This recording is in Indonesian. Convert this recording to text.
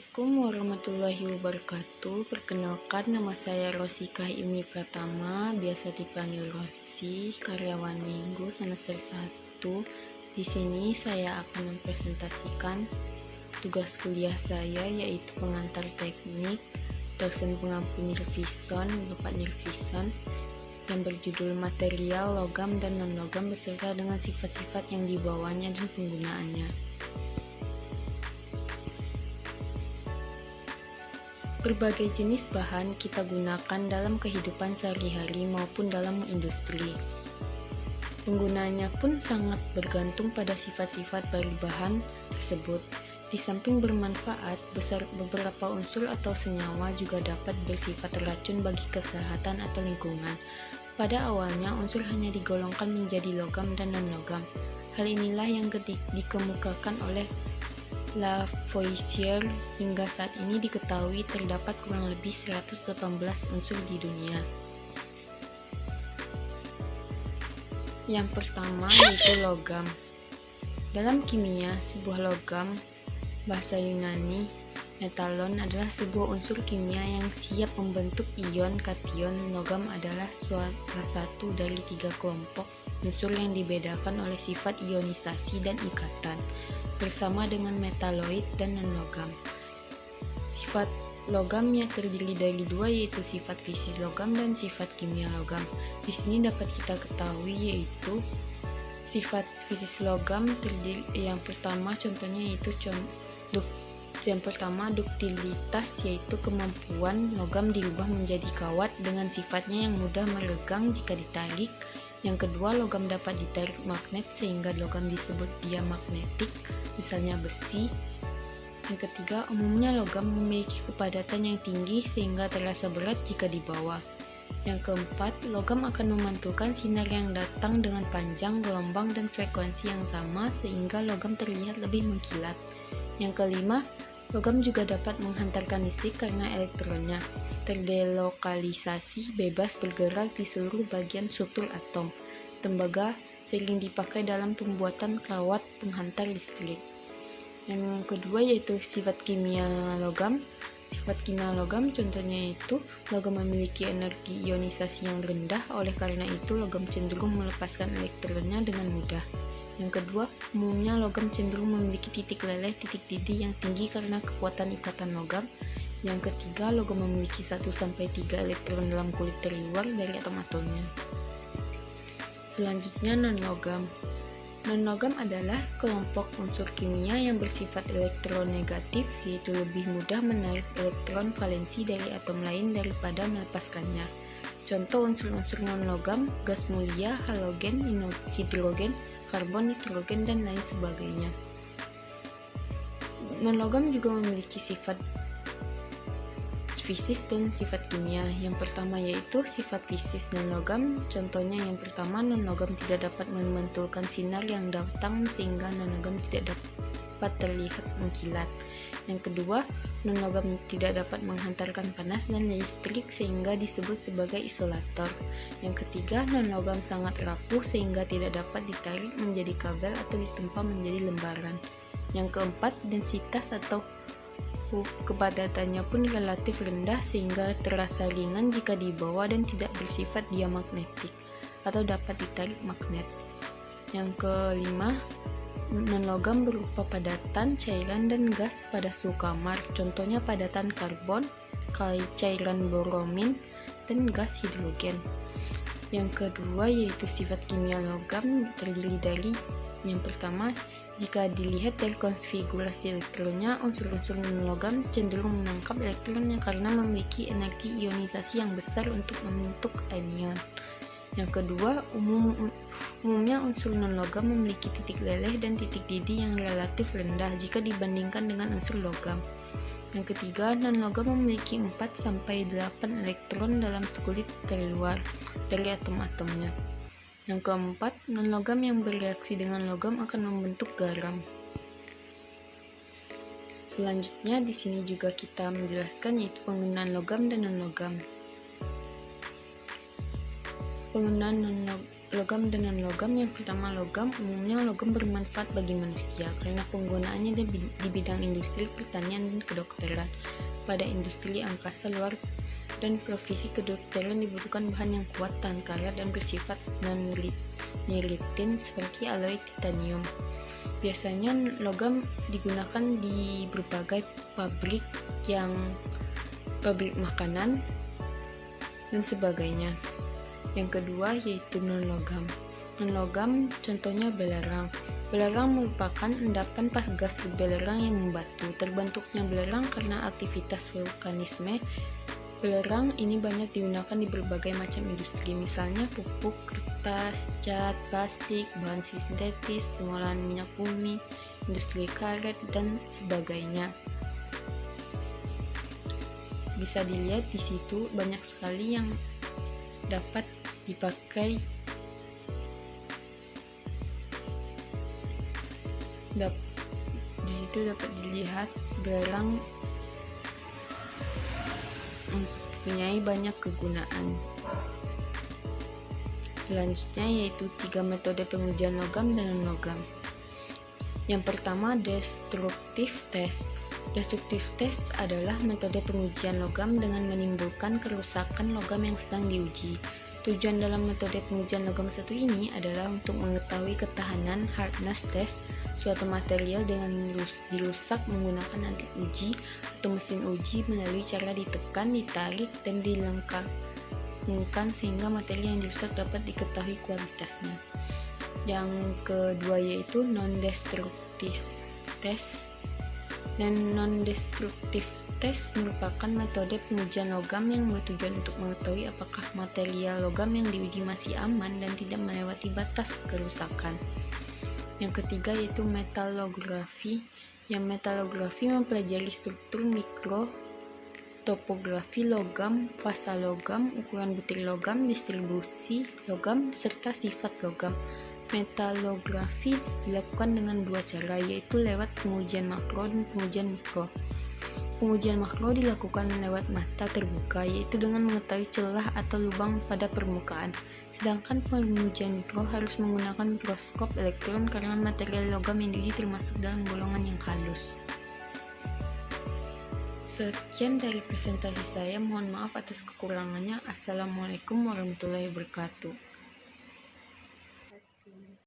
Assalamualaikum warahmatullahi wabarakatuh. Perkenalkan, nama saya Rosikah Ilmi Pratama, biasa dipanggil Rosi, karyawan Minggu semester 1. Di sini saya akan mempresentasikan tugas kuliah saya, yaitu pengantar teknik, dosen pengampu Nirvison, Bapak Nirvison, yang berjudul material, logam, dan non-logam beserta dengan sifat-sifat yang dibawanya dan penggunaannya. Berbagai jenis bahan kita gunakan dalam kehidupan sehari-hari maupun dalam industri. Penggunaannya pun sangat bergantung pada sifat-sifat dari bahan tersebut. Di samping bermanfaat, beberapa unsur atau senyawa juga dapat bersifat racun bagi kesehatan atau lingkungan. Pada awalnya, unsur hanya digolongkan menjadi logam dan non-logam. Hal inilah yang dikemukakan oleh Lavoisier. Hingga saat ini diketahui terdapat kurang lebih 118 unsur di dunia. Yang pertama yaitu logam. Dalam kimia, sebuah logam, bahasa Yunani, metallon, adalah sebuah unsur kimia yang siap membentuk ion kation. Logam adalah salah satu dari 3 kelompok unsur yang dibedakan oleh sifat ionisasi dan ikatan, bersama dengan metalloid dan non-logam. Sifat logamnya terdiri dari 2, yaitu sifat fisik logam dan sifat kimia logam. Di sini dapat kita ketahui yaitu sifat fisik logam terdiri, yang pertama contohnya yaitu duktilitas, yaitu kemampuan logam dirubah menjadi kawat dengan sifatnya yang mudah meregang jika ditarik. Yang kedua, logam dapat ditarik magnet sehingga logam disebut diamagnetik, misalnya besi. Yang ketiga, umumnya logam memiliki kepadatan yang tinggi sehingga terasa berat jika dibawa. Yang keempat, logam akan memantulkan sinar yang datang dengan panjang, gelombang, dan frekuensi yang sama sehingga logam terlihat lebih mengkilat. Yang kelima, logam juga dapat menghantarkan listrik karena elektronnya terdelokalisasi bebas bergerak di seluruh bagian struktur atom. Tembaga sering dipakai dalam pembuatan kawat penghantar listrik. Yang kedua yaitu sifat kimia logam. Sifat kimia logam contohnya itu logam memiliki energi ionisasi yang rendah, oleh karena itu logam cenderung melepaskan elektronnya dengan mudah. Yang kedua, umumnya logam cenderung memiliki titik leleh, titik didih yang tinggi karena kekuatan ikatan logam. Yang ketiga, logam memiliki 1-3 elektron dalam kulit terluar dari atom-atomnya. Selanjutnya, non-logam. Non-logam adalah kelompok unsur kimia yang bersifat elektronegatif, yaitu lebih mudah menarik elektron valensi dari atom lain daripada melepaskannya. Contoh unsur-unsur non-logam: gas mulia, halogen, hidrogen, karbon, nitrogen, dan lain sebagainya. Non-logam juga memiliki sifat fisis dan sifat kimia. Yang pertama yaitu sifat fisis non-logam. Contohnya yang pertama, non-logam tidak dapat memantulkan sinar yang datang sehingga non-logam tidak dapat terlihat mengkilat. Yang kedua, non-logam tidak dapat menghantarkan panas dan listrik sehingga disebut sebagai isolator. Yang ketiga, non-logam sangat rapuh sehingga tidak dapat ditarik menjadi kabel atau ditempa menjadi lembaran. Yang keempat, densitas atau kepadatannya pun relatif rendah sehingga terasa ringan jika dibawa dan tidak bersifat diamagnetik atau dapat ditarik magnet. Yang kelima, non-logam berupa padatan, cairan, dan gas pada suhu kamar. Contohnya padatan karbon, cairan boromin, dan gas hidrogen. Yang kedua yaitu sifat kimia logam, terdiri dari yang pertama, jika dilihat dari konfigurasi elektronnya, unsur-unsur non-logam cenderung menangkap elektronnya karena memiliki energi ionisasi yang besar untuk membentuk anion. Yang kedua, umumnya unsur non-logam memiliki titik leleh dan titik didih yang relatif rendah jika dibandingkan dengan unsur logam. Yang ketiga, non-logam memiliki 4-8 elektron dalam kulit terluar dari atom-atomnya. Yang keempat, non-logam yang bereaksi dengan logam akan membentuk garam. Selanjutnya, di sini juga kita menjelaskan yaitu penggunaan logam dan non-logam. Penggunaan logam dan non-logam. Yang pertama, logam. Umumnya logam bermanfaat bagi manusia karena penggunaannya di bidang industri, pertanian, dan kedokteran. Pada industri angkasa luar dan profesi kedokteran dibutuhkan bahan yang kuat, tahan karat, dan bersifat non-neritin seperti alloy titanium. Biasanya logam digunakan di berbagai pabrik makanan dan sebagainya. Yang kedua yaitu non-logam. Non-logam contohnya belerang. Belerang merupakan endapan gas belerang yang membatu. Terbentuknya belerang karena aktivitas vulkanisme. Belerang ini banyak digunakan di berbagai macam industri, misalnya pupuk, kertas, cat, plastik, bahan sintetis, pengolahan minyak bumi, industri karet, dan sebagainya. Bisa dilihat di situ banyak sekali yang dapat dipakai, di situ dapat dilihat belerang mempunyai banyak kegunaan. Selanjutnya yaitu 3 metode pengujian logam dan non-logam. Yang pertama, destructive test. Destructive test adalah metode pengujian logam dengan menimbulkan kerusakan logam yang sedang diuji. Tujuan dalam metode pengujian logam satu ini adalah untuk mengetahui ketahanan hardness test suatu material dengan dirusak menggunakan alat uji atau mesin uji melalui cara ditekan, ditarik, dan dilengkapkan sehingga materi yang dirusak dapat diketahui kualitasnya. Yang kedua yaitu non-destructive test. Dan non-destructive test merupakan metode pengujian logam yang bertujuan untuk mengetahui apakah material logam yang diuji masih aman dan tidak melewati batas kerusakan. Yang ketiga yaitu metalografi. Yang metalografi mempelajari struktur mikro, topografi logam, fasa logam, ukuran butir logam, distribusi logam, serta sifat logam. Metalografi dilakukan dengan dua cara, yaitu lewat pengujian makro dan pengujian mikro. Pengujian makro dilakukan lewat mata terbuka, yaitu dengan mengetahui celah atau lubang pada permukaan. Sedangkan pengujian mikro harus menggunakan mikroskop elektron karena material logam yang diuji termasuk dalam golongan yang halus. Sekian dari presentasi saya, mohon maaf atas kekurangannya. Assalamualaikum warahmatullahi wabarakatuh.